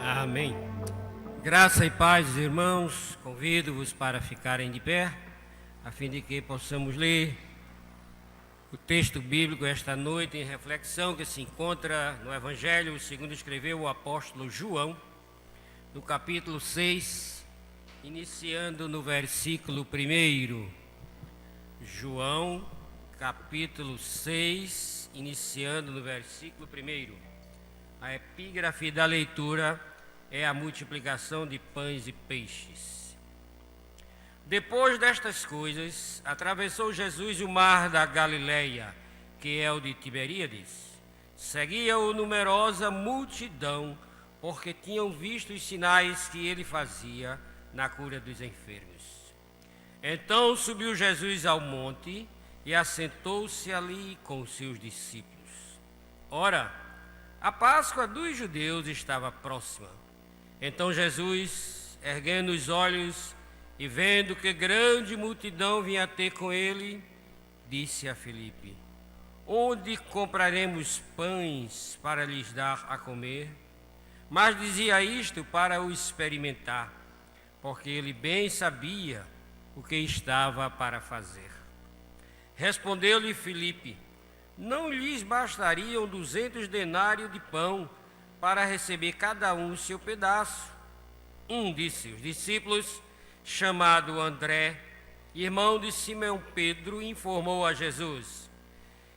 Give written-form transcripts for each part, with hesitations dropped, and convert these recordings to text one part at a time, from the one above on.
Amém. Graça e paz, irmãos, convido-vos para ficarem de pé, a fim de que possamos ler o texto bíblico esta noite em reflexão, que se encontra no Evangelho segundo escreveu o apóstolo João, no capítulo 6, iniciando no versículo 1. João, capítulo 6, iniciando no versículo 1. A epígrafe da leitura é a multiplicação de pães e peixes. Depois destas coisas, atravessou Jesus o mar da Galileia, que é o de Tiberíades. Seguia-o numerosa multidão, porque tinham visto os sinais que ele fazia na cura dos enfermos. Então subiu Jesus ao monte e assentou-se ali com os seus discípulos. Ora, a Páscoa dos judeus estava próxima. Então Jesus, erguendo os olhos e vendo que grande multidão vinha ter com ele, disse a Filipe: onde compraremos pães para lhes dar a comer? Mas dizia isto para o experimentar, porque ele bem sabia o que estava para fazer. Respondeu-lhe Filipe: não lhes bastariam 200 denários de pão para receber cada um o seu pedaço? Um de seus discípulos, chamado André, irmão de Simão Pedro, informou a Jesus: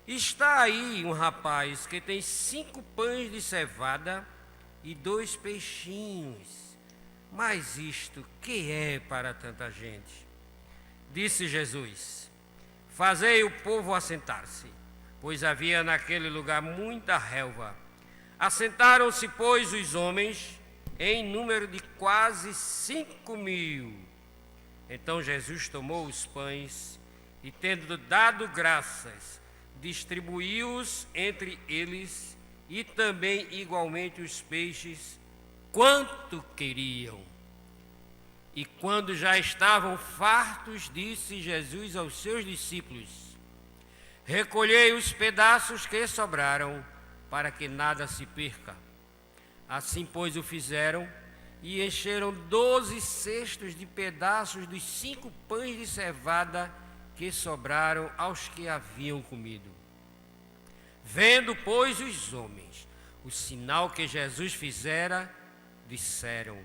está aí um rapaz que tem 5 pães de cevada e 2 peixinhos. Mas isto que é para tanta gente? Disse Jesus: fazei o povo assentar-se, pois havia naquele lugar muita relva. Assentaram-se, pois, os homens, em número de quase 5.000. Então Jesus tomou os pães e, tendo dado graças, distribuiu-os entre eles, e também igualmente os peixes, quanto queriam. E quando já estavam fartos, disse Jesus aos seus discípulos: recolhei os pedaços que sobraram, para que nada se perca. Assim, pois, o fizeram, e encheram 12 cestos de pedaços dos 5 pães de cevada que sobraram aos que haviam comido. Vendo, pois, os homens o sinal que Jesus fizera, disseram: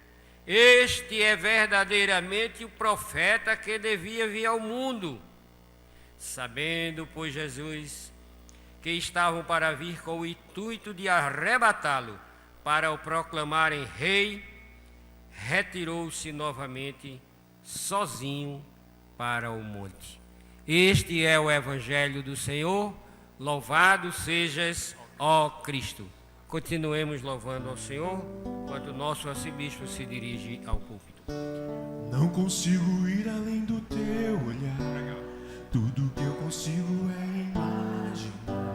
este é verdadeiramente o profeta que devia vir ao mundo. Sabendo, pois, Jesus que estavam para vir com o intuito de arrebatá-lo, para o proclamarem rei, retirou-se novamente sozinho para o monte. Este é o Evangelho do Senhor. Louvado sejas, ó Cristo. Continuemos louvando ao Senhor, enquanto o nosso arcebispo se dirige ao púlpito. Não consigo ir além do teu olhar. Tudo que eu consigo é imaginar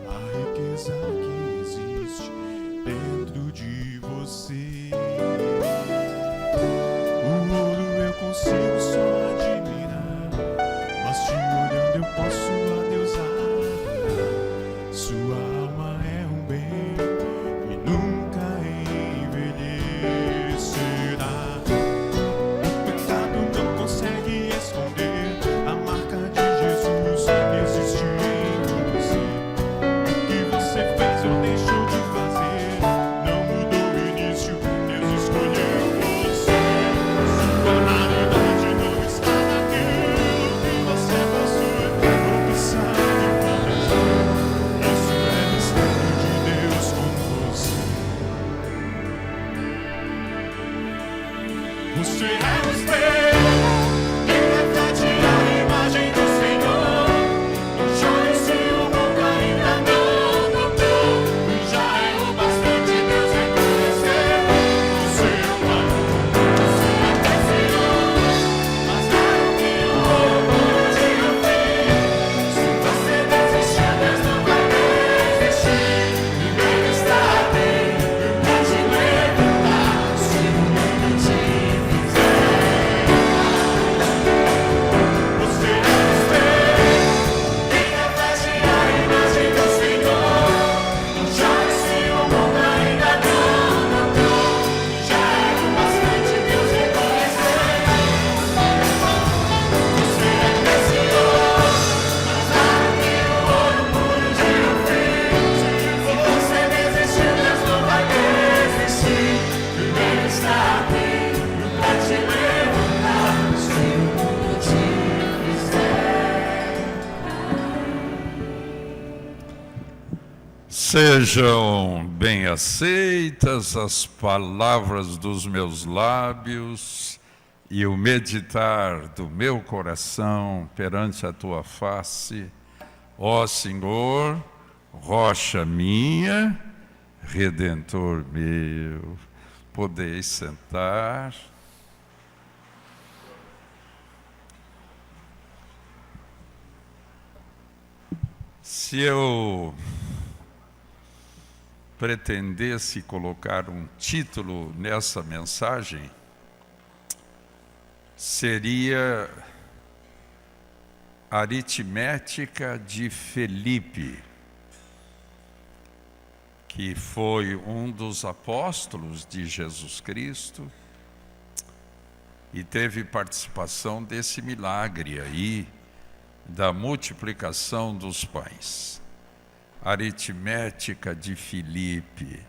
a riqueza que existe dentro de você. O ouro eu consigo só admirar, mas te olhando eu posso a Deus adorar. Sua alma é um bem que nunca envelhecerá. O pecado não consegue esconder a marca de Jesus que existe em você. O que você fez ou deixou de fazer não mudou o início, Deus escolheu você. Sua realidade não está naquilo que você possui ou que sabe fazer. Isso é mistério de Deus com você. Você é o espelho que reflete a imagem do Senhor. Não chore se o mundo ainda não notou. Já errou bastante, Deus reconheceu o seu valor. Você até será, mas não é o que o outro dia fez. Se você desistir, Deus não vai desistir. Primeiro está bem, pra te levantar se o mundo te fizer. Sejam bem aceitas as palavras dos meus lábios e o meditar do meu coração perante a tua face, ó Senhor, rocha minha, Redentor meu. Podeis sentar. Se eu pretendesse colocar um título nessa mensagem, seria Aritmética de Felipe, que foi um dos apóstolos de Jesus Cristo e teve participação desse milagre aí, da multiplicação dos pães. Aritmética de Filipe.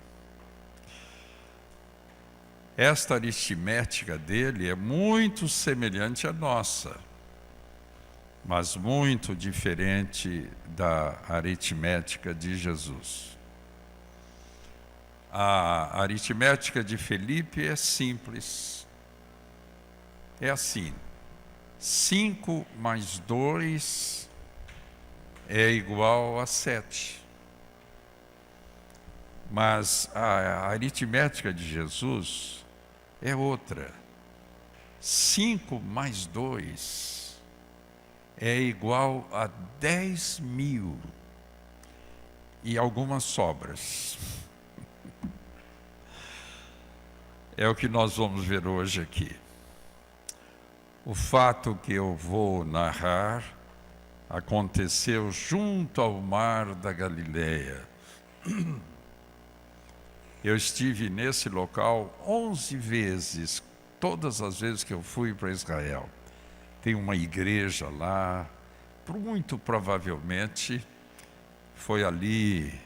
Esta aritmética dele é muito semelhante à nossa, mas muito diferente da aritmética de Jesus. A aritmética de Filipe é simples. É assim: 5 mais 2 é igual a 7. Mas a aritmética de Jesus é outra. 5 mais 2 é igual a 10.000 e algumas sobras. É o que nós vamos ver hoje aqui. O fato que eu vou narrar aconteceu junto ao mar da Galileia. Eu estive nesse local 11 vezes, todas as vezes que eu fui para Israel. Tem uma igreja lá, muito provavelmente foi ali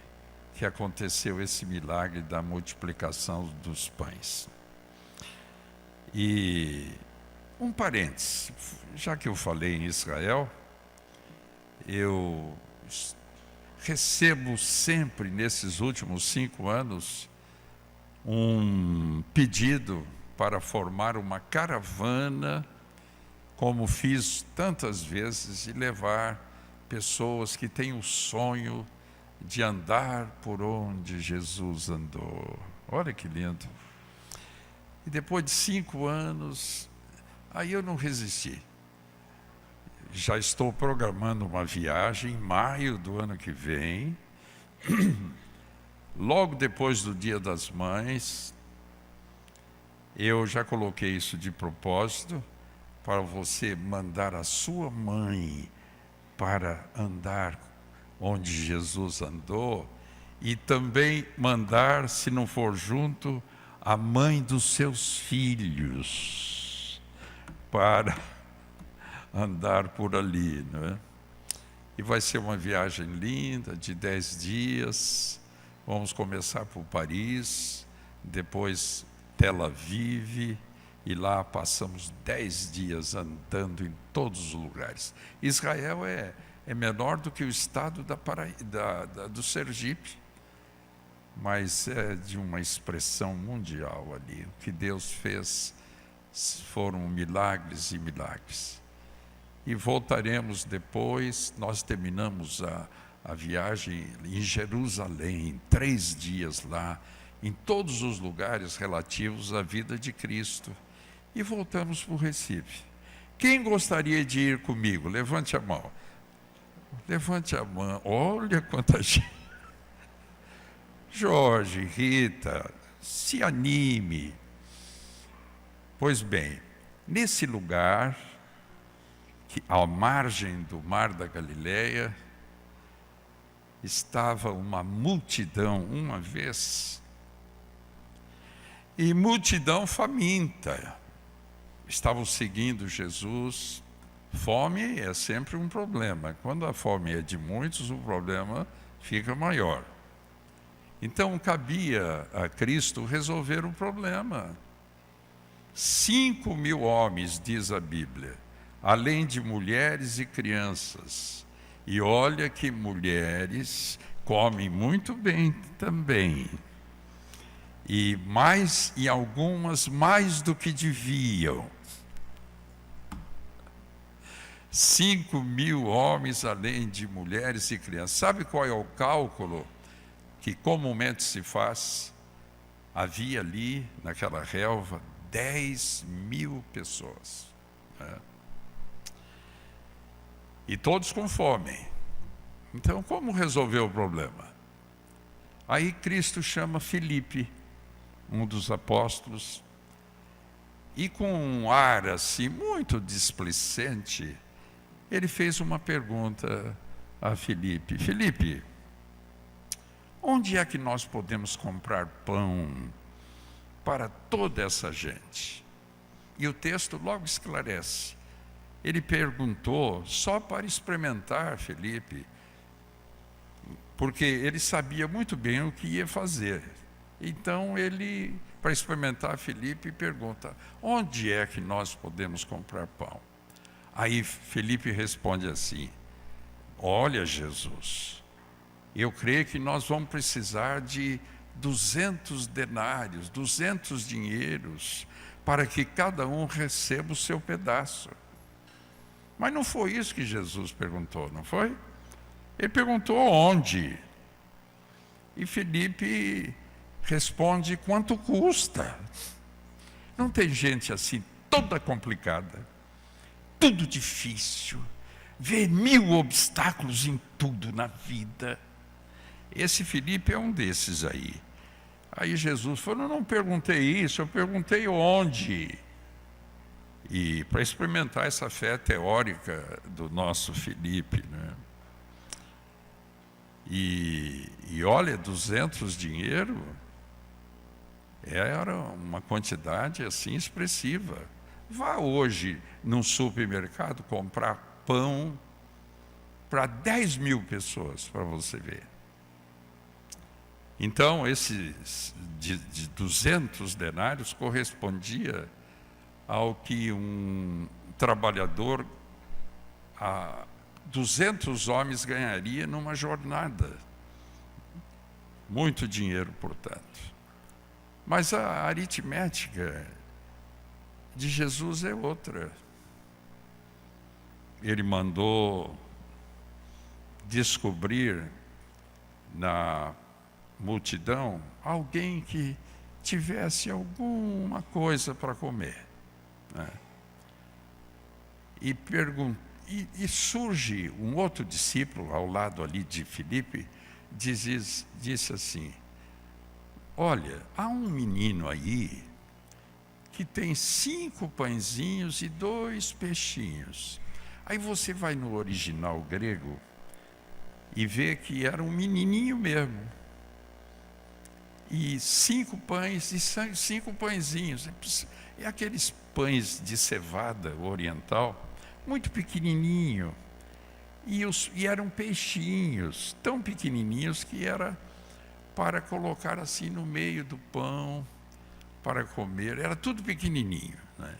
que aconteceu esse milagre da multiplicação dos pães. E um parênteses, já que eu falei em Israel, eu recebo sempre, nesses últimos 5 anos, um pedido para formar uma caravana, como fiz tantas vezes, e levar pessoas que têm o sonho de andar por onde Jesus andou. Olha que lindo. E depois de 5 anos, aí eu não resisti. Já estou programando uma viagem em maio do ano que vem, logo depois do Dia das Mães. Eu já coloquei isso de propósito, para você mandar a sua mãe para andar onde Jesus andou, e também mandar, se não for junto, a mãe dos seus filhos para andar por ali, não é? E vai ser uma viagem linda, de 10 dias. Vamos começar por Paris, depois Tel Aviv, e lá passamos 10 dias andando em todos os lugares. Israel é menor do que o estado do Sergipe, mas é de uma expressão mundial ali. O que Deus fez foram milagres e milagres. E voltaremos depois. Nós terminamos a viagem em Jerusalém, 3 dias lá, em todos os lugares relativos à vida de Cristo. E voltamos para o Recife. Quem gostaria de ir comigo? Levante a mão. Levante a mão. Olha quanta gente. Jorge, Rita, se anime. Pois bem, nesse lugar, que à margem do mar da Galileia, estava uma multidão, uma vez, e multidão faminta. Estavam seguindo Jesus. Fome é sempre um problema. Quando a fome é de muitos, o problema fica maior. Então, cabia a Cristo resolver o problema. 5.000 homens, diz a Bíblia, além de mulheres e crianças. E olha que mulheres, comem muito bem também. E algumas mais do que deviam. 5.000 homens, além de mulheres e crianças. Sabe qual é o cálculo que comumente se faz? Havia ali, naquela relva, 10.000 pessoas. Né? E todos com fome. Então, como resolver o problema? Aí Cristo chama Filipe, um dos apóstolos, e com um ar assim muito displicente, ele fez uma pergunta a Filipe. Filipe, onde é que nós podemos comprar pão para toda essa gente? E o texto logo esclarece. Ele perguntou só para experimentar Filipe, porque ele sabia muito bem o que ia fazer. Então ele, para experimentar Filipe, pergunta: onde é que nós podemos comprar pão? Aí Filipe responde assim: olha, Jesus, eu creio que nós vamos precisar de 200 denários, 200 dinheiros, para que cada um receba o seu pedaço. Mas não foi isso que Jesus perguntou, não foi? Ele perguntou onde. E Filipe responde: quanto custa? Não tem gente assim, toda complicada, tudo difícil, vê 1000 obstáculos em tudo na vida. Esse Filipe é um desses aí. Aí Jesus falou: eu não perguntei isso, eu perguntei onde. E para experimentar essa fé teórica do nosso Filipe, né? E olha, 200 dinheiro era uma quantidade assim expressiva. Vá hoje num supermercado comprar pão para 10.000 pessoas, para você ver. Então, esses de 200 denários correspondia ao que um trabalhador, 200 homens ganharia numa jornada. Muito dinheiro, portanto. Mas a aritmética de Jesus é outra. Ele mandou descobrir na multidão alguém que tivesse alguma coisa para comer, né? E surge um outro discípulo ao lado ali de Filipe, disse assim: olha, há um menino aí que tem 5 pãezinhos e 2 peixinhos. Aí você vai no original grego e vê que era um menininho mesmo. E 5 pães e 5 pãezinhos. É aqueles pães de cevada oriental, muito pequenininho. E eram peixinhos, tão pequenininhos que era para colocar assim no meio do pão, para comer. Era tudo pequenininho, né?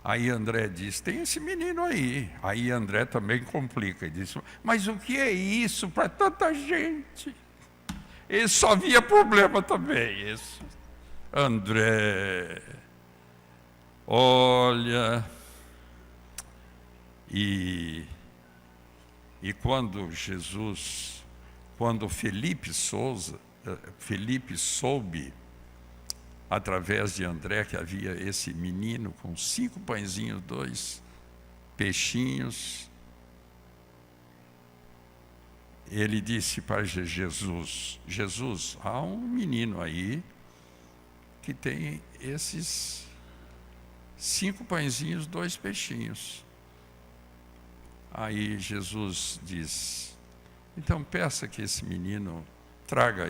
Aí André diz: tem esse menino aí. Aí André também complica e diz: mas o que é isso para tanta gente? Ele só via problema também, isso. André, olha, e quando Felipe soube, através de André, que havia esse menino com 5 pãezinhos, 2 peixinhos, ele disse para Jesus: Jesus, há um menino aí que tem esses 5 pãezinhos, 2 peixinhos. Aí Jesus diz: então peça que esse menino traga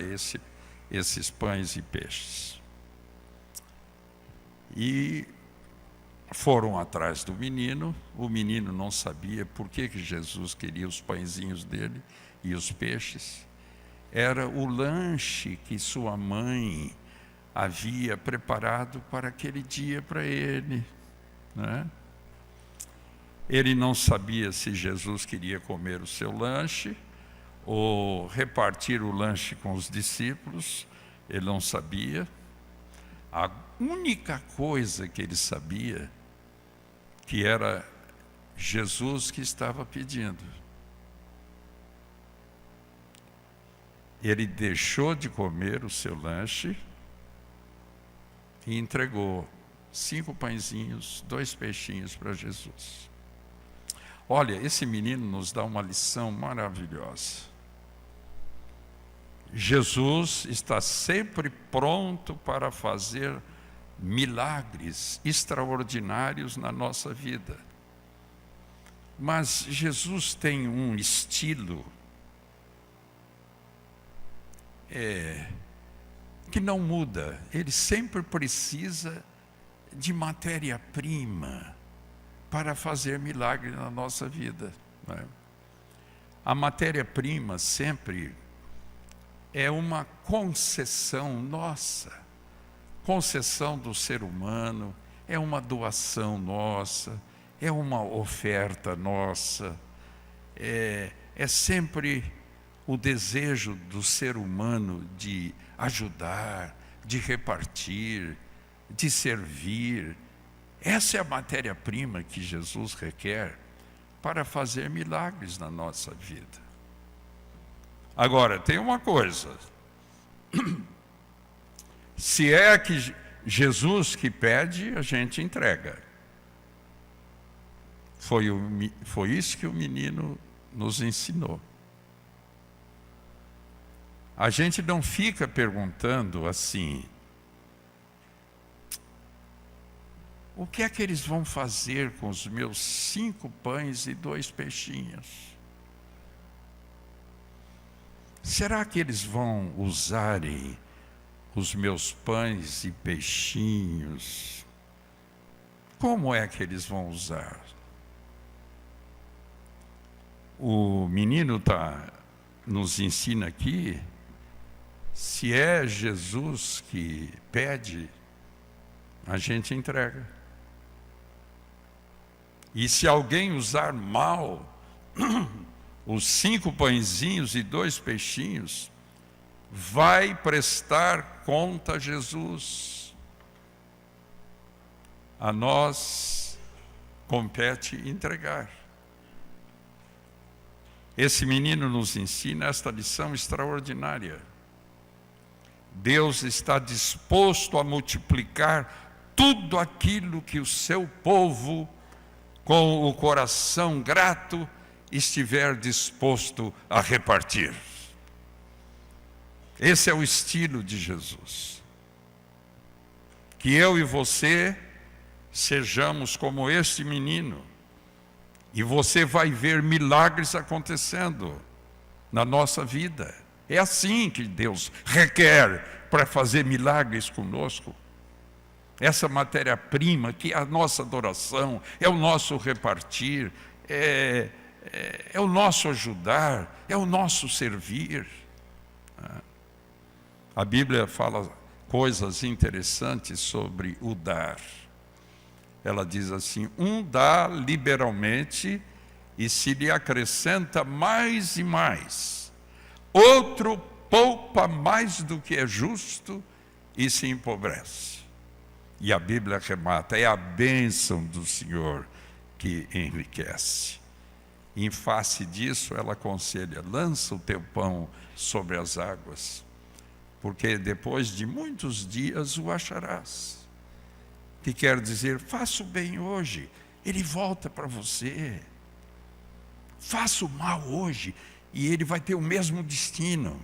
esses pães e peixes. E foram atrás do menino. O menino não sabia por que Jesus queria os pãezinhos dele e os peixes. Era o lanche que sua mãe havia preparado para aquele dia para ele, né? Ele não sabia se Jesus queria comer o seu lanche ou repartir o lanche com os discípulos, ele não sabia. A única coisa que ele sabia, que era Jesus que estava pedindo. Ele deixou de comer o seu lanche e entregou 5 pãezinhos, 2 peixinhos para Jesus. Olha, esse menino nos dá uma lição maravilhosa. Jesus está sempre pronto para fazer milagres extraordinários na nossa vida. Mas Jesus tem um estilo que não muda. Ele sempre precisa de matéria-prima para fazer milagre na nossa vida, não é? A matéria-prima sempre é uma concessão nossa, concessão do ser humano, é uma doação nossa, é uma oferta nossa, é sempre o desejo do ser humano de ajudar, de repartir, de servir. Essa é a matéria-prima que Jesus requer para fazer milagres na nossa vida. Agora, tem uma coisa. Se é que Jesus que pede, a gente entrega. Foi isso que o menino nos ensinou. A gente não fica perguntando assim: o que é que eles vão fazer com os meus 5 pães e 2 peixinhos? Será que eles vão usarem os meus pães e peixinhos? Como é que eles vão usar? O menino nos ensina aqui, se é Jesus que pede, a gente entrega. E se alguém usar mal os 5 pãezinhos e 2 peixinhos, vai prestar conta a Jesus. A nós compete entregar. Esse menino nos ensina esta lição extraordinária. Deus está disposto a multiplicar tudo aquilo que o seu povo, com o coração grato, estiver disposto a repartir. Esse é o estilo de Jesus. Que eu e você sejamos como este menino, e você vai ver milagres acontecendo na nossa vida. É assim que Deus requer para fazer milagres conosco. Essa matéria-prima que é a nossa adoração, é o nosso repartir, é o nosso ajudar, é o nosso servir. A Bíblia fala coisas interessantes sobre o dar. Ela diz assim: um dá liberalmente e se lhe acrescenta mais e mais. Outro poupa mais do que é justo e se empobrece. E a Bíblia remata: é a bênção do Senhor que enriquece. Em face disso, ela aconselha: lança o teu pão sobre as águas, porque depois de muitos dias o acharás. Que quer dizer, faça o bem hoje, ele volta para você. Faça o mal hoje, e ele vai ter o mesmo destino.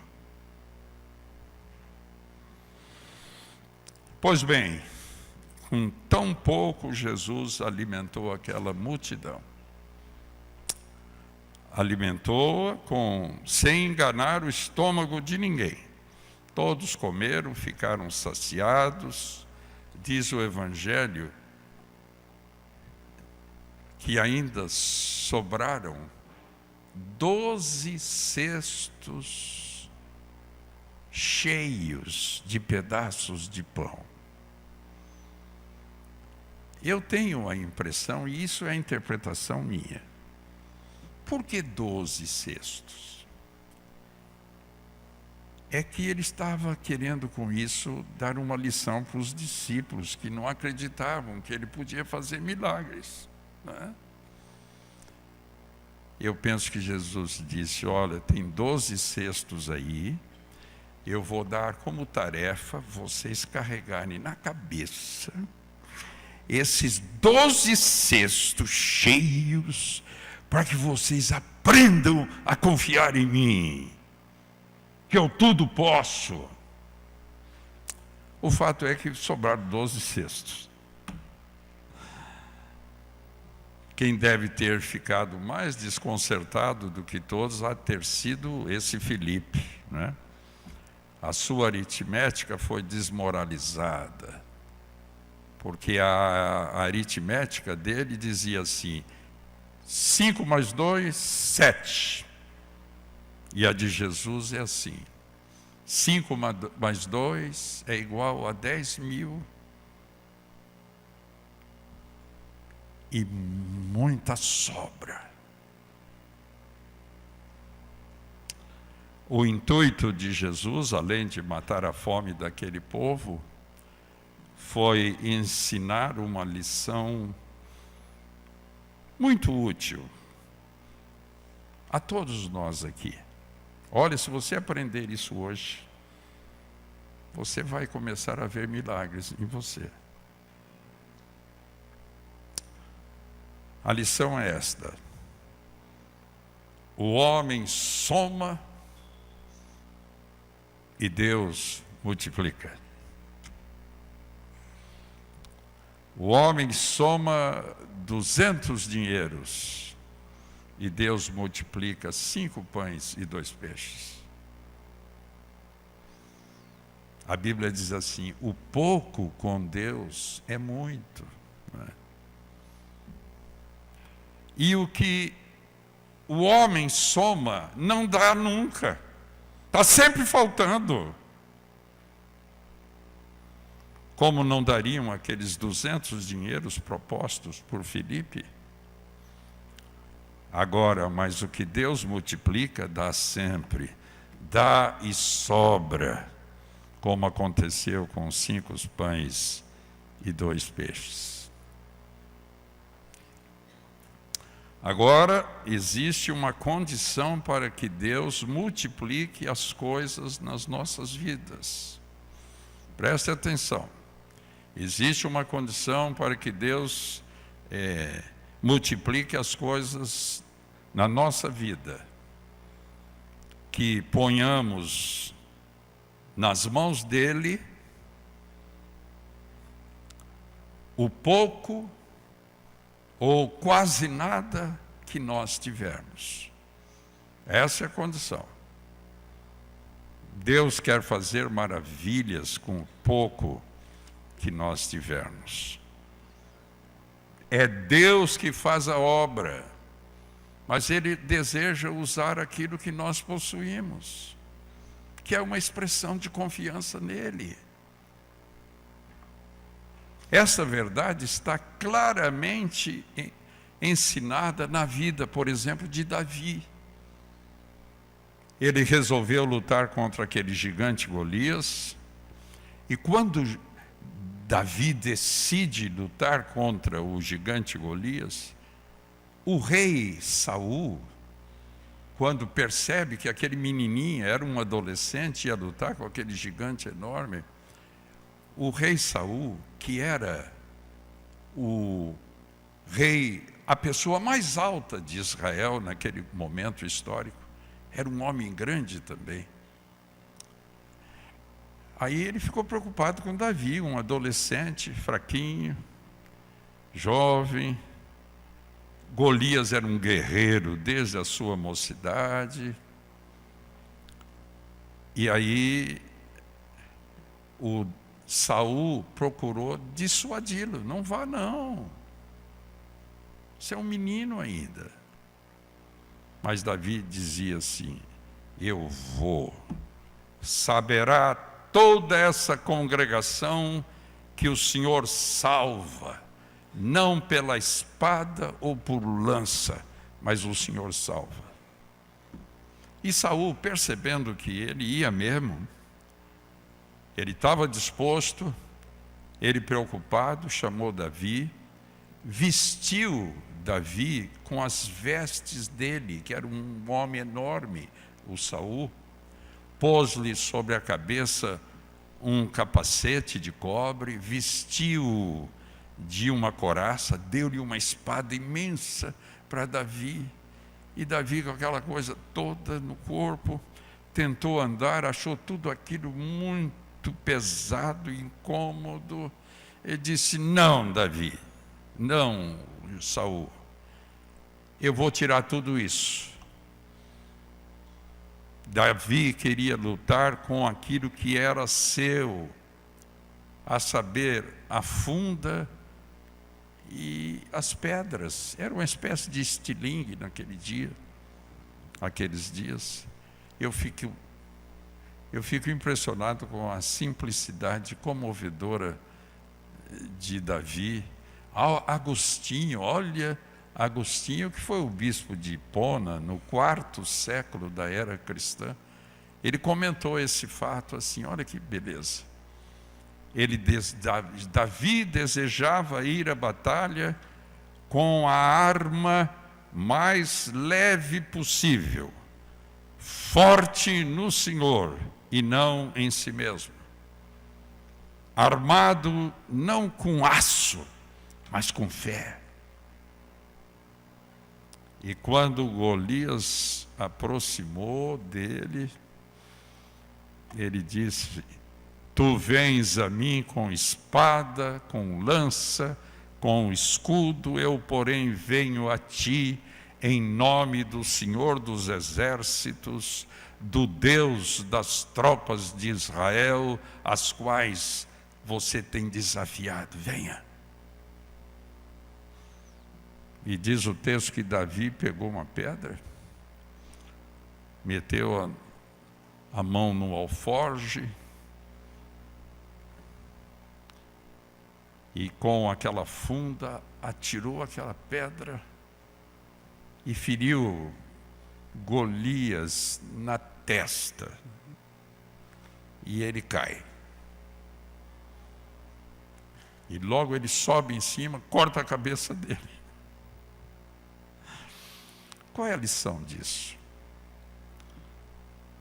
Pois bem, com tão pouco Jesus alimentou aquela multidão. Alimentou-a sem enganar o estômago de ninguém. Todos comeram, ficaram saciados. Diz o Evangelho que ainda sobraram 12 cestos cheios de pedaços de pão. Eu tenho a impressão, e isso é a interpretação minha, por que 12 cestos? é que ele estava querendo com isso dar uma lição para os discípulos que não acreditavam que ele podia fazer milagres, né? Eu penso que Jesus disse: olha, tem 12 cestos aí, eu vou dar como tarefa vocês carregarem na cabeça esses 12 cestos cheios, para que vocês aprendam a confiar em mim, que eu tudo posso. O fato é que sobraram 12 cestos. Quem deve ter ficado mais desconcertado do que todos há ter sido esse Filipe, né? A sua aritmética foi desmoralizada, porque a aritmética dele dizia assim: 5 mais 2, 7. E a de Jesus é assim: 5 mais 2 é igual a 10.000. E muita sobra. O intuito de Jesus, além de matar a fome daquele povo, foi ensinar uma lição muito útil a todos nós aqui. Olha, se você aprender isso hoje, você vai começar a ver milagres em você. A lição é esta: o homem soma e Deus multiplica. O homem soma 200 dinheiros e Deus multiplica 5 pães e 2 peixes. A Bíblia diz assim: o pouco com Deus é muito, né? E o que o homem soma não dá nunca, está sempre faltando. Como não dariam aqueles 200 dinheiros propostos por Filipe? Agora, mas o que Deus multiplica dá sempre, dá e sobra, como aconteceu com 5 pães e 2 peixes. Agora, existe uma condição para que Deus multiplique as coisas nas nossas vidas. Preste atenção. Existe uma condição para que Deus multiplique as coisas na nossa vida. Que ponhamos nas mãos dEle o pouco ou quase nada que nós tivermos. Essa é a condição. Deus quer fazer maravilhas com o pouco que nós tivermos. É Deus que faz a obra, mas Ele deseja usar aquilo que nós possuímos, que é uma expressão de confiança nele. Essa verdade está claramente ensinada na vida, por exemplo, de Davi. Ele resolveu lutar contra aquele gigante Golias, e quando Davi decide lutar contra o gigante Golias, o rei Saul, quando percebe que aquele menininho era um adolescente e ia lutar com aquele gigante enorme, o rei Saul, que era o rei, a pessoa mais alta de Israel naquele momento histórico, era um homem grande também. Aí ele ficou preocupado com Davi, um adolescente, fraquinho, jovem. Golias era um guerreiro desde a sua mocidade. E aí o Saul procurou dissuadi-lo: não vá não, você é um menino ainda. Mas Davi dizia assim: eu vou. Saberá toda essa congregação que o Senhor salva, não pela espada ou por lança, mas o Senhor salva. E Saul, percebendo que ele ia mesmo, ele estava disposto, ele preocupado, chamou Davi, vestiu Davi com as vestes dele, que era um homem enorme, o Saul, pôs-lhe sobre a cabeça um capacete de cobre, vestiu-o de uma couraça, deu-lhe uma espada imensa para Davi. E Davi, com aquela coisa toda no corpo, tentou andar, achou tudo aquilo muito pesado, incômodo. Ele disse: não, Davi, não, Saul, eu vou tirar tudo isso. Davi queria lutar com aquilo que era seu, a saber, a funda e as pedras. Era uma espécie de estilingue aqueles dias. Eu fico impressionado com a simplicidade comovedora de Davi. Agostinho, que foi o bispo de Hipona no 4º século da era cristã, ele comentou esse fato assim, olha que beleza. Davi desejava ir à batalha com a arma mais leve possível, forte no Senhor e não em si mesmo, armado não com aço, mas com fé. E quando Golias aproximou dele, ele disse: tu vens a mim com espada, com lança, com escudo, eu, porém, venho a ti em nome do Senhor dos Exércitos, do Deus das tropas de Israel, as quais você tem desafiado. Venha. E diz o texto que Davi pegou uma pedra, meteu a mão no alforje, e com aquela funda atirou aquela pedra e feriu Golias na testa. E ele cai. E logo ele sobe em cima, corta a cabeça dele. Qual é a lição disso?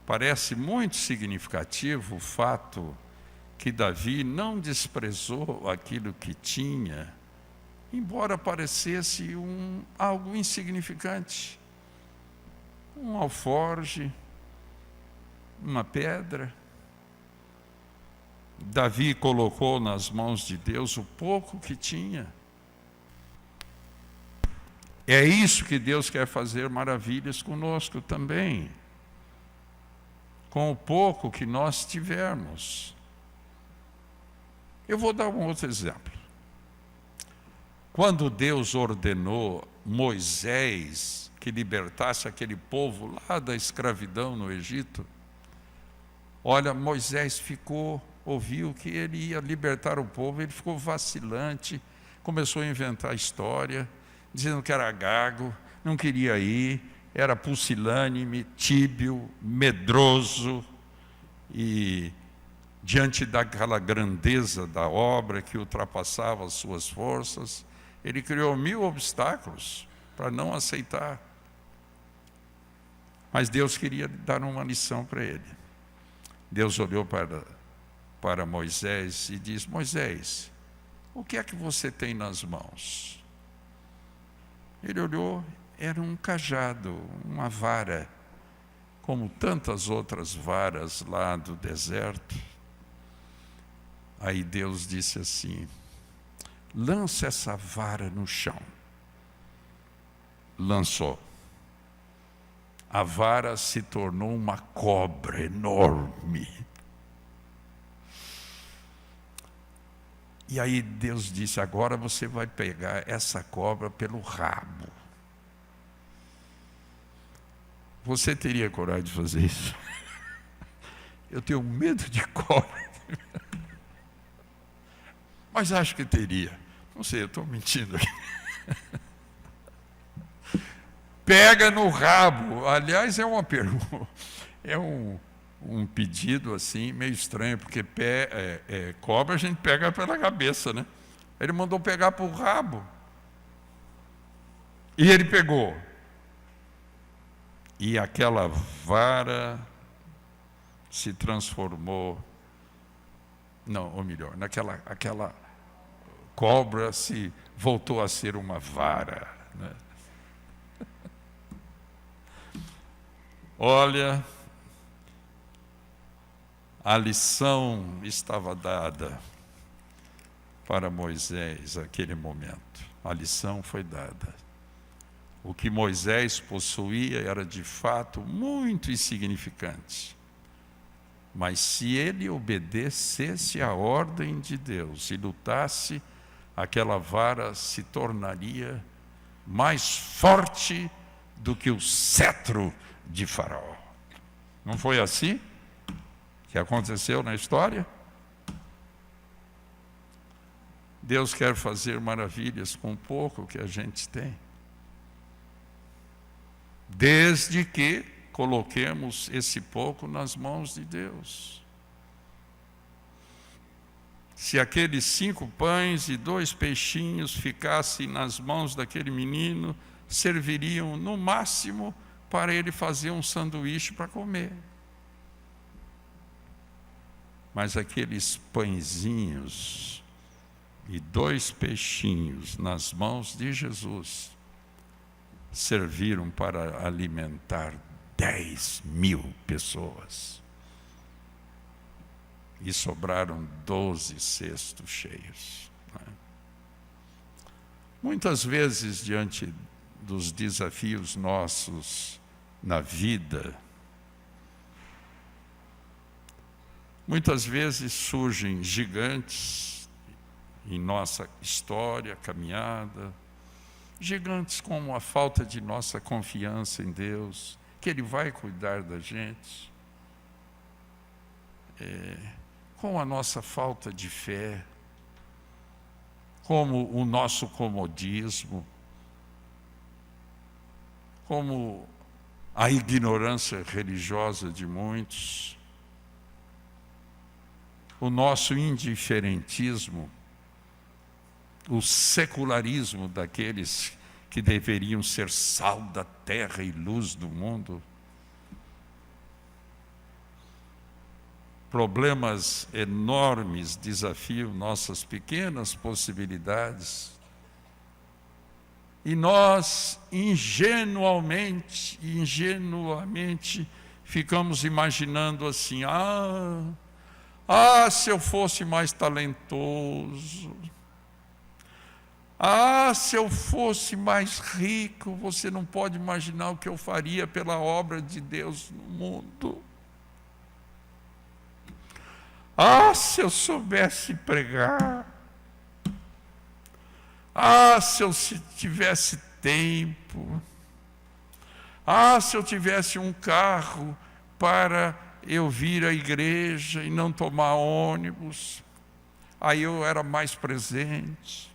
Parece muito significativo o fato que Davi não desprezou aquilo que tinha, embora parecesse algo insignificante. Um alforje, uma pedra. Davi colocou nas mãos de Deus o pouco que tinha. É isso que Deus quer fazer maravilhas conosco também, com o pouco que nós tivermos. Eu vou dar um outro exemplo. Quando Deus ordenou Moisés que libertasse aquele povo lá da escravidão no Egito, olha, Moisés ouviu que ele ia libertar o povo, ele ficou vacilante, começou a inventar história, dizendo que era gago, não queria ir, era pusilânime, tíbio, medroso, e diante daquela grandeza da obra que ultrapassava as suas forças, ele criou 1000 obstáculos para não aceitar. Mas Deus queria dar uma lição para ele. Deus olhou para Moisés e disse: Moisés, o que é que você tem nas mãos? Ele olhou, era um cajado, uma vara, como tantas outras varas lá do deserto. Aí Deus disse assim: lança essa vara no chão. Lançou. A vara se tornou uma cobra enorme. E aí Deus disse: agora você vai pegar essa cobra pelo rabo. Você teria coragem de fazer isso? Eu tenho medo de cobra. Mas acho que teria. Não sei, eu estou mentindo aqui. pega no rabo. Aliás, é uma pergunta, é um pedido assim, meio estranho, porque cobra a gente pega pela cabeça, né? Ele mandou pegar por rabo. E ele pegou. E aquela vara se transformou, não, ou melhor, aquela cobra se voltou a ser uma vara, né? Olha, a lição estava dada para Moisés naquele momento. A lição foi dada. O que Moisés possuía era de fato muito insignificante. Mas se ele obedecesse à ordem de Deus e lutasse, aquela vara se tornaria mais forte do que o cetro de Faraó. Não foi assim que aconteceu na história? Deus quer fazer maravilhas com o pouco que a gente tem, desde que coloquemos esse pouco nas mãos de Deus. Se aqueles 5 pães e 2 peixinhos ficassem nas mãos daquele menino, serviriam no máximo para ele fazer um sanduíche para comer. Mas aqueles pãezinhos e 2 peixinhos nas mãos de Jesus serviram para alimentar 10.000 pessoas. E sobraram 12 cestos cheios. Muitas vezes, diante dos desafios nossos na vida, muitas vezes surgem gigantes em nossa história, caminhada, gigantes como a falta de nossa confiança em Deus, que Ele vai cuidar da gente, com a nossa falta de fé, como o nosso comodismo, como a ignorância religiosa de muitos, o nosso indiferentismo, o secularismo daqueles que deveriam ser sal da terra e luz do mundo. Problemas enormes desafiam nossas pequenas possibilidades. E nós, ingenuamente, ficamos imaginando assim, se eu fosse mais talentoso, se eu fosse mais rico, você não pode imaginar o que eu faria pela obra de Deus no mundo. Se eu soubesse pregar, se eu tivesse tempo, se eu tivesse um carro para eu vir à igreja e não tomar ônibus, aí eu era mais presente.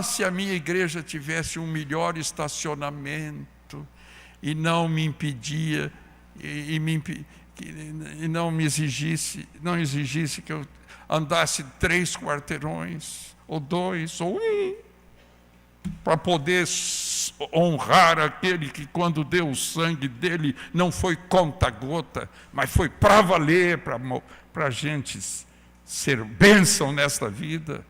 Se a minha igreja tivesse um melhor estacionamento e não me impedia, e não exigisse que eu andasse 3 quarteirões, ou 2, ou 1, para poder honrar aquele que, quando deu o sangue dele, não foi conta-gota, mas foi para valer, para a gente ser bênção nesta vida.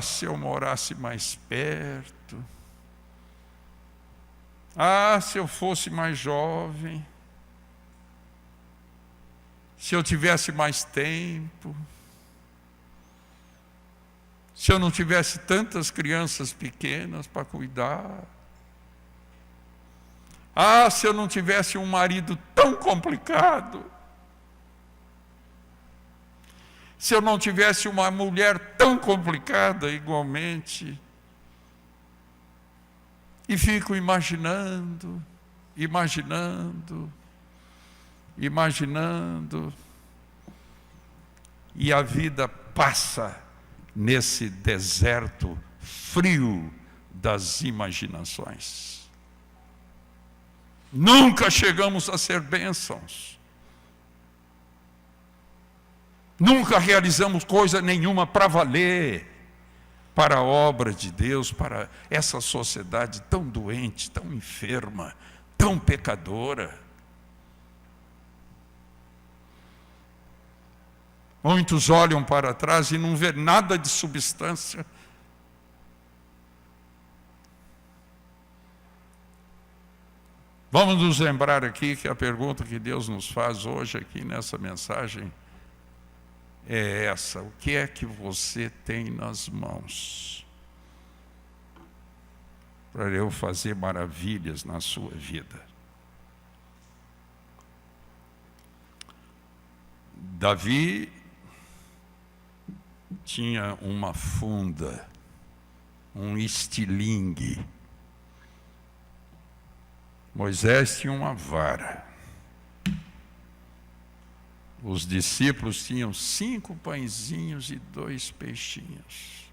Se eu morasse mais perto, se eu fosse mais jovem, se eu tivesse mais tempo, se eu não tivesse tantas crianças pequenas para cuidar, se eu não tivesse um marido tão complicado, se eu não tivesse uma mulher tão complicada igualmente. E fico imaginando, e a vida passa nesse deserto frio das imaginações. Nunca chegamos a ser bênçãos. Nunca realizamos coisa nenhuma para valer, para a obra de Deus, para essa sociedade tão doente, tão enferma, tão pecadora. Muitos olham para trás e não vê nada de substância. Vamos nos lembrar aqui que a pergunta que Deus nos faz hoje aqui nessa mensagem é essa: o que é que você tem nas mãos para eu fazer maravilhas na sua vida? Davi tinha uma funda, um estilingue. Moisés tinha uma vara. Os discípulos tinham 5 pãezinhos e 2 peixinhos.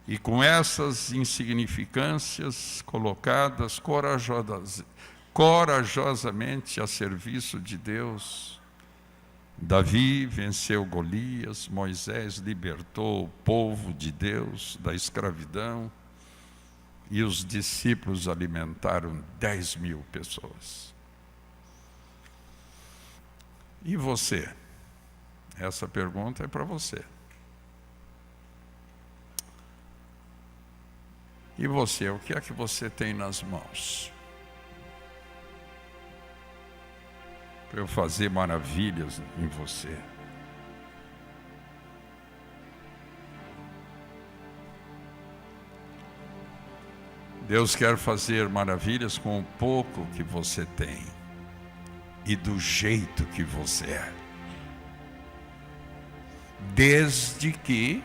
E com essas insignificâncias colocadas corajosamente a serviço de Deus, Davi venceu Golias, Moisés libertou o povo de Deus da escravidão e os discípulos alimentaram 10.000 pessoas. E você? Essa pergunta é para você. E você, o que é que você tem nas mãos para eu fazer maravilhas em você? Deus quer fazer maravilhas com o pouco que você tem e do jeito que você é, desde que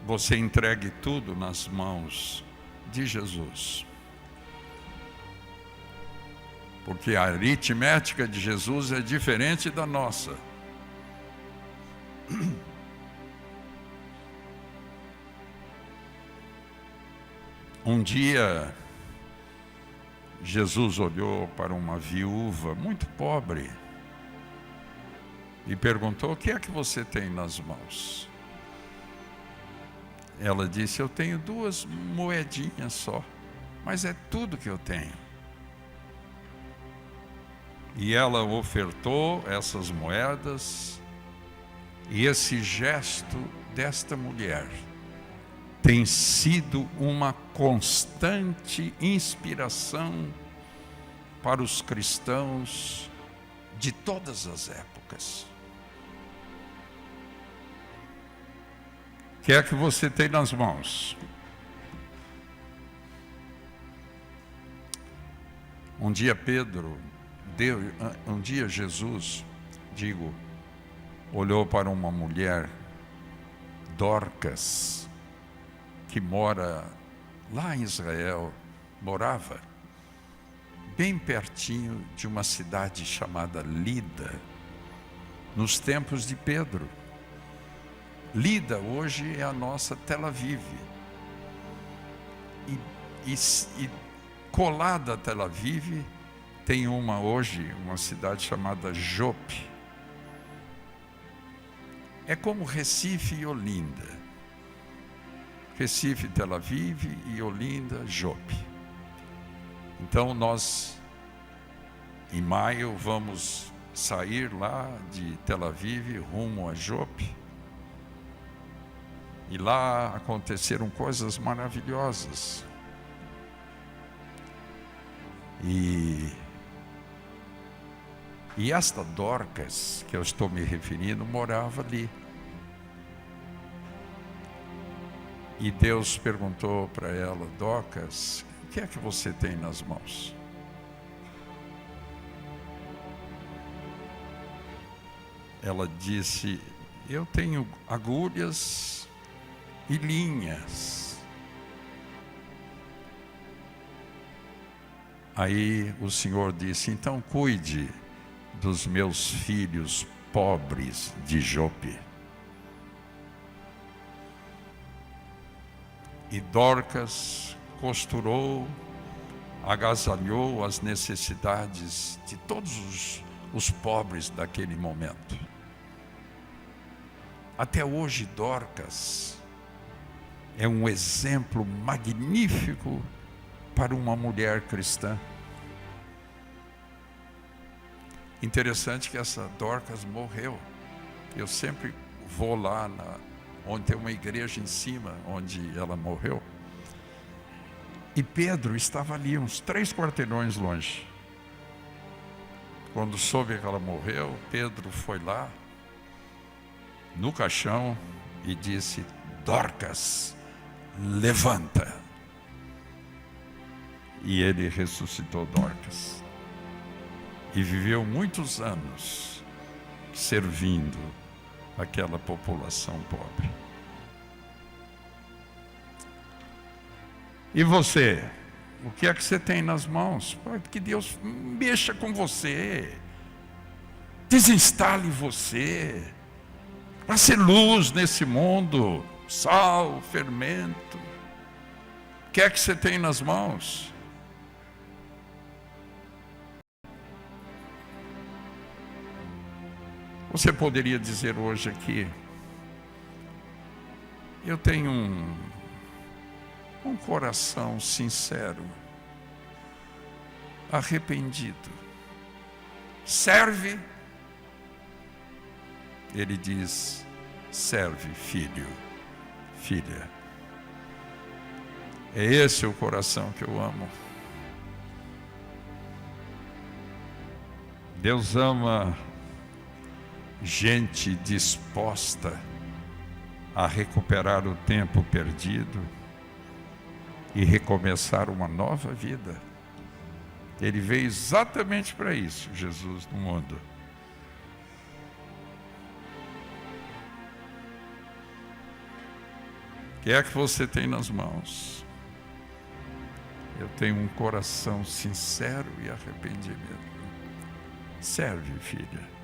você entregue tudo nas mãos de Jesus. Porque a aritmética de Jesus é diferente da nossa. Um dia, Jesus olhou para uma viúva muito pobre e perguntou: o que é que você tem nas mãos? Ela disse: eu tenho 2 moedinhas só, mas é tudo que eu tenho. E ela ofertou essas moedas, e esse gesto desta mulher tem sido uma constante inspiração para os cristãos de todas as épocas. O que é que você tem nas mãos? Um dia Jesus, olhou para uma mulher, Dorcas, que mora lá em Israel, morava bem pertinho de uma cidade chamada Lida, nos tempos de Pedro. Lida hoje é a nossa Tel Aviv. E colada a Tel Aviv tem uma cidade chamada Jope. É como Recife e Olinda. Recife, Tel Aviv e Olinda, Jope. Então nós, em maio, vamos sair lá de Tel Aviv rumo a Jope. E lá aconteceram coisas maravilhosas. E esta Dorcas, que eu estou me referindo, morava ali. E Deus perguntou para ela: Dorcas, o que é que você tem nas mãos? Ela disse: eu tenho agulhas e linhas. Aí o Senhor disse: então cuide dos meus filhos pobres de Jope. E Dorcas costurou, agasalhou as necessidades de todos os pobres daquele momento. Até hoje, Dorcas é um exemplo magnífico para uma mulher cristã. Interessante que essa Dorcas morreu. Eu sempre vou lá onde tem uma igreja em cima, onde ela morreu. E Pedro estava ali, uns 3 quarteirões longe. Quando soube que ela morreu, Pedro foi lá, no caixão, e disse: Dorcas, levanta. E ele ressuscitou Dorcas. E viveu muitos anos servindo aquela população pobre. E você? O que é que você tem nas mãos? Que Deus mexa com você. Desinstale você. Para ser luz nesse mundo. Sal, fermento. O que é que você tem nas mãos? Você poderia dizer hoje aqui: eu tenho um coração sincero, arrependido. Serve? Ele diz: serve, filho, filha. É esse o coração que eu amo. Deus ama gente disposta a recuperar o tempo perdido e recomeçar uma nova vida. Ele veio exatamente para isso, Jesus, no mundo. O que é que você tem nas mãos? Eu tenho um coração sincero e arrependido. Serve, filha.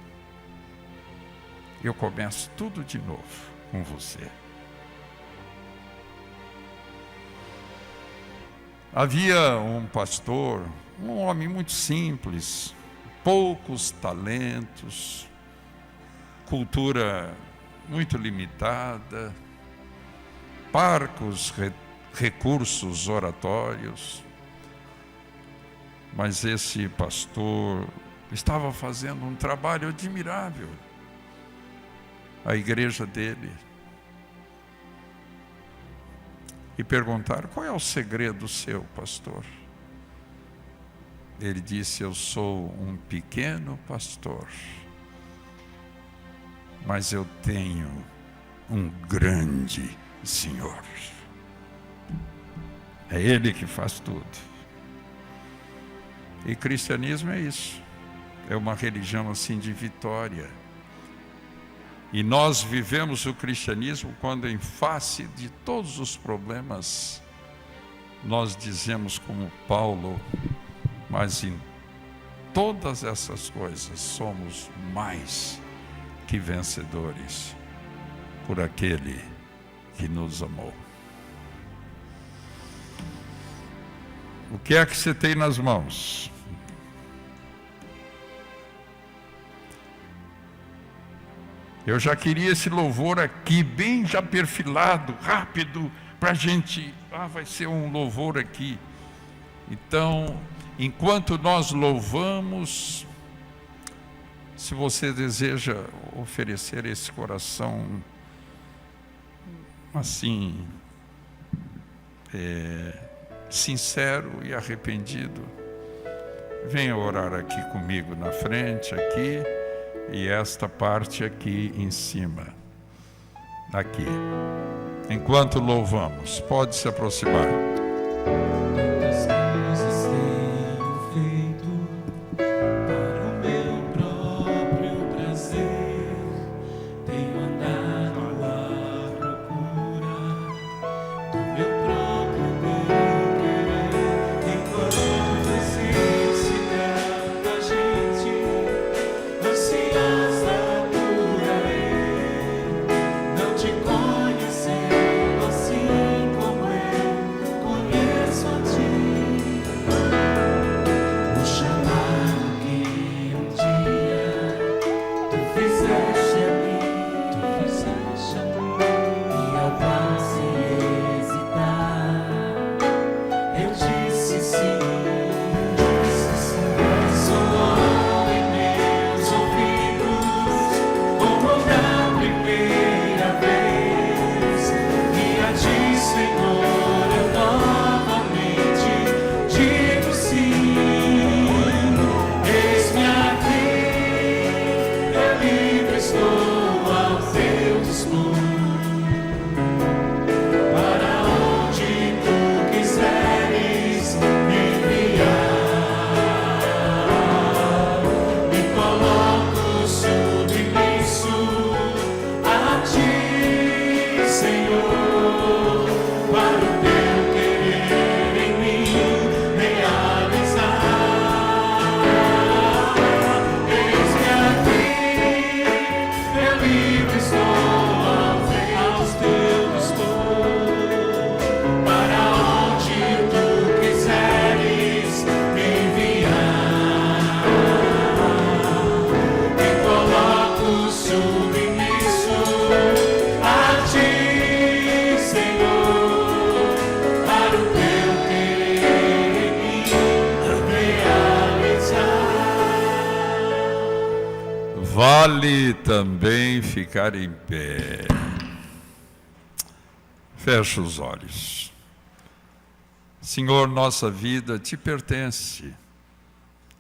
Eu começo tudo de novo com você. Havia um pastor, um homem muito simples, poucos talentos, cultura muito limitada, parcos recursos oratórios. Mas esse pastor estava fazendo um trabalho admirável. A igreja dele. E perguntaram: qual é o segredo seu, pastor? Ele disse: eu sou um pequeno pastor, mas eu tenho um grande Senhor. É Ele que faz tudo. E cristianismo é isso. É uma religião assim de vitória. E nós vivemos o cristianismo quando, em face de todos os problemas, nós dizemos como Paulo: mas em todas essas coisas somos mais que vencedores por aquele que nos amou. O que é que você tem nas mãos? Eu já queria esse louvor aqui, bem já perfilado, rápido, para a gente... vai ser um louvor aqui. Então, enquanto nós louvamos, se você deseja oferecer esse coração, assim, sincero e arrependido, venha orar aqui comigo na frente, aqui. E esta parte aqui em cima, aqui. Enquanto louvamos, pode se aproximar. Tantas coisas tenho feito para o meu próprio prazer. Tenho andado à procura do meu próprio bem-querer. Enquanto existe tanta gente ansiosa por aí, não te conhecendo assim como eu. vou. Para onde tu quiseres me enviar, me coloco submisso a ti, Senhor, para o teu querer em mim realizar. Eis-me aqui, eu livre estou aos teus dispor. Para onde tu quiseres me enviar, me coloco submisso a ti, Senhor, para o teu querer em mim realizar. Vale também ficar em pé. Fecha os olhos. Senhor, nossa vida te pertence.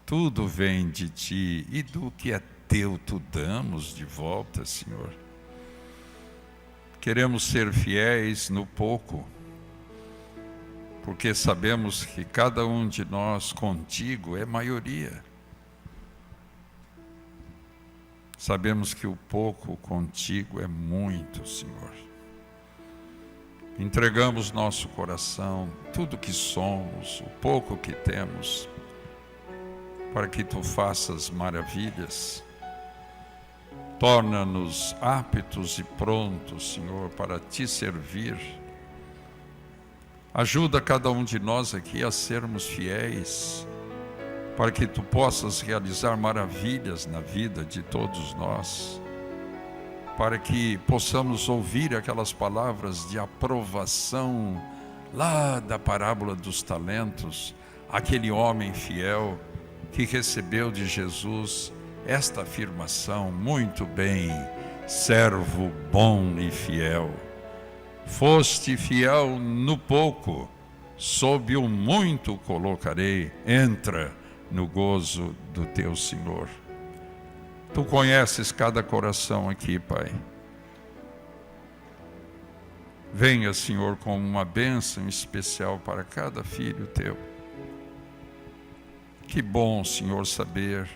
Tudo vem de ti e do que é teu tu damos de volta, Senhor. Queremos ser fiéis no pouco, porque sabemos que cada um de nós contigo é maioria. Sabemos que o pouco contigo é muito, Senhor. Entregamos nosso coração, tudo que somos, o pouco que temos, para que tu faças maravilhas. Torna-nos aptos e prontos, Senhor, para te servir. Ajuda cada um de nós aqui a sermos fiéis, para que tu possas realizar maravilhas na vida de todos nós, para que possamos ouvir aquelas palavras de aprovação lá da parábola dos talentos, aquele homem fiel que recebeu de Jesus esta afirmação: muito bem, servo bom e fiel. Foste fiel no pouco, sob o muito colocarei, entra no gozo do teu Senhor. Tu conheces cada coração aqui, Pai. Venha, Senhor, com uma bênção especial para cada filho teu. Que bom, Senhor, saber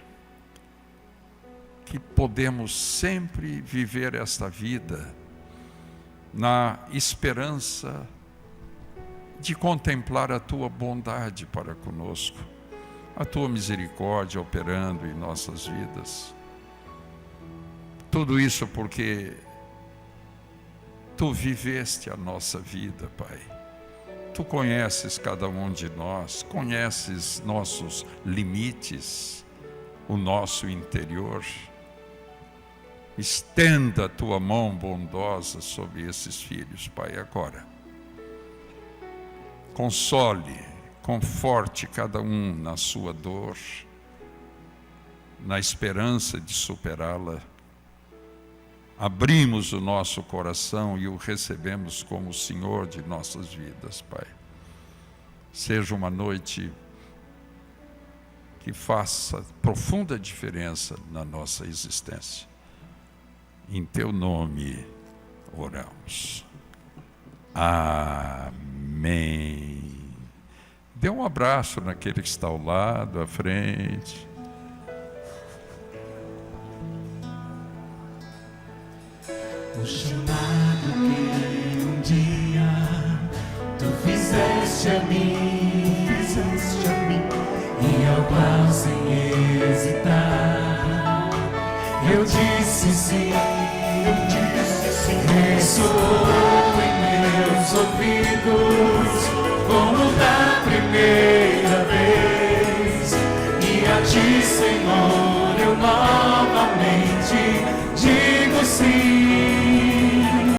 que podemos sempre viver esta vida na esperança de contemplar a tua bondade para conosco, a tua misericórdia operando em nossas vidas. Tudo isso porque tu viveste a nossa vida, Pai. Tu conheces cada um de nós, conheces nossos limites, o nosso interior. Estenda a tua mão bondosa sobre esses filhos, Pai, agora. Console, conforte cada um na sua dor, na esperança de superá-la. Abrimos o nosso coração e o recebemos como Senhor de nossas vidas, Pai. Seja uma noite que faça profunda diferença na nossa existência. Em teu nome oramos. Amém. Dê um abraço naquele que está ao lado, à frente. O chamado que um dia tu fizeste a mim, e ao qual sem hesitar eu disse sim, ressoou em meus ouvidos como da primeira